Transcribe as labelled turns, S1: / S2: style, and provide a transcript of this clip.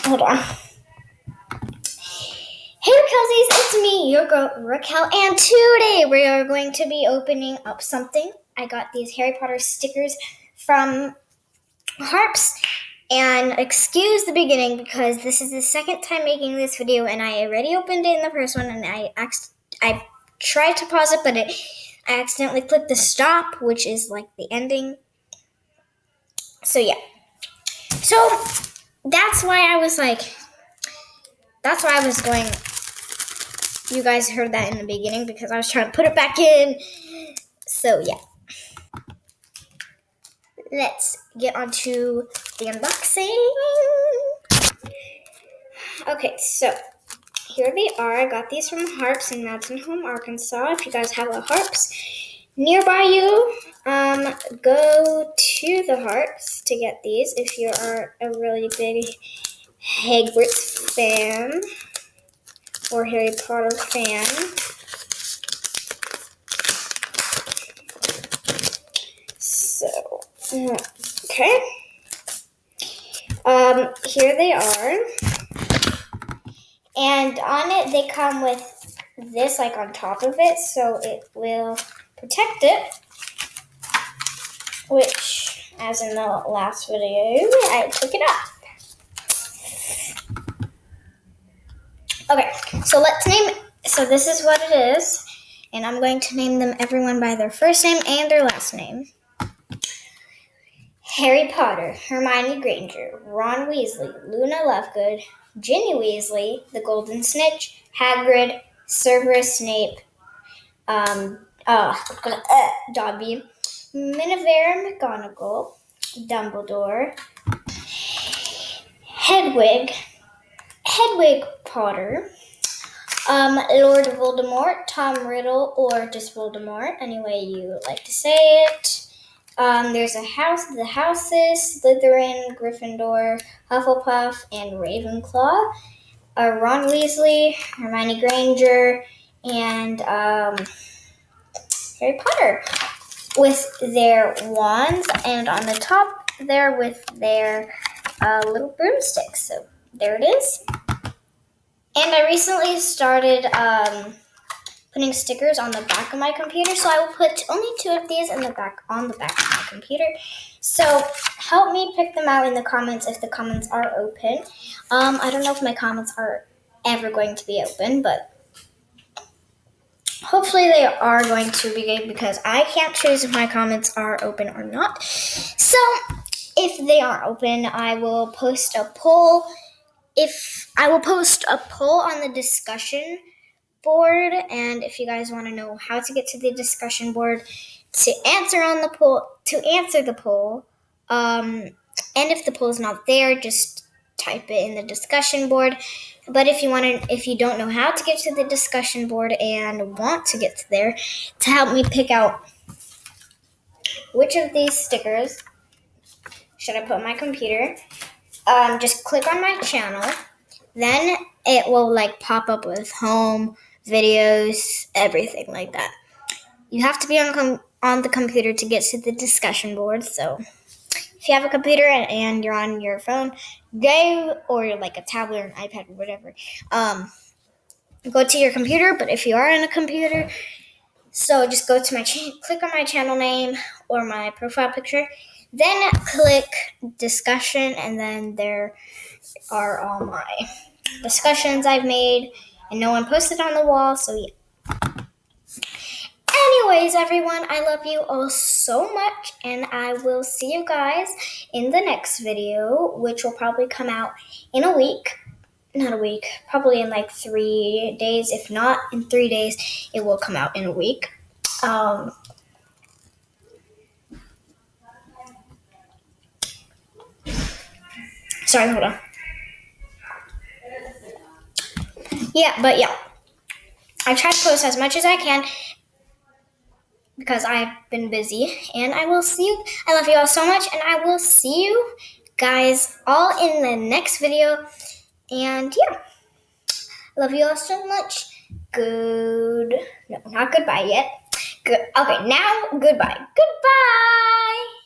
S1: hold on. Hey Raquelsies, it's me, your girl Raquel, and today we are going to be opening up something. I got these Harry Potter stickers from Harps, and excuse the beginning because this is the second time making this video, and I already opened it in the first one, and I tried to pause it, but I accidentally clicked the stop, which is like the ending. So yeah. So that's why I was going. You guys heard that in the beginning because I was trying to put it back in. So yeah. Let's get on to the unboxing. Okay, so here they are. I got these from Harps in Mountain Home, Arkansas. If you guys have a Harps nearby you, go to the Harps to get these if you are a really big Hogwarts fan or Harry Potter fan. So, okay. Here they are. And on it, they come with this, like, on top of it, so it will protect it. Which, as in the last video, I took it off. Okay, so let's name it. So this is what it is. And I'm going to name them everyone by their first name and their last name. Harry Potter, Hermione Granger, Ron Weasley, Luna Lovegood, Ginny Weasley, the Golden Snitch, Hagrid, Severus Snape, Dobby, Minerva McGonagall, Dumbledore, Hedwig Potter, Lord Voldemort, Tom Riddle, or just Voldemort, any way you like to say it. There's the houses, Slytherin, Gryffindor, Hufflepuff, and Ravenclaw. Ron Weasley, Hermione Granger, and Harry Potter with their wands, and on the top there with their little broomsticks. So there it is. And I recently started putting stickers on the back of my computer, so I will put only 2 of these on the back of my computer. So help me pick them out in the comments if the comments are open. I don't know if my comments are ever going to be open, but hopefully they are going to be, because I can't choose if my comments are open or not. So if they are open, I will post a poll. I will post a poll on the discussion board, and if you guys want to know how to get to the discussion board to answer the poll, and if the poll is not there, just type it in the discussion board. But if you don't know how to get to the discussion board and want to get to there, to help me pick out which of these stickers should I put on my computer, just click on my channel. Then it will pop up with home, videos, everything like that. You have to be on the computer to get to the discussion board. So if you have a computer and you're on your phone, or you're a tablet or an iPad or whatever, go to your computer. But if you are on a computer, so just go to click on my channel name or my profile picture, then click discussion, and then there are all my discussions I've made, and no one posted on the wall, so yeah. Anyways, everyone, I love you all so much, and I will see you guys in the next video, which will probably come out in a week. Not a week, probably in 3 days. If not in 3 days, it will come out in a week. Sorry, hold on. Yeah. I try to post as much as I can because I've been busy, and I will see you. I love you all so much, and I will see you guys all in the next video. And yeah, I love you all so much. No, not goodbye yet. Okay, now goodbye. Goodbye.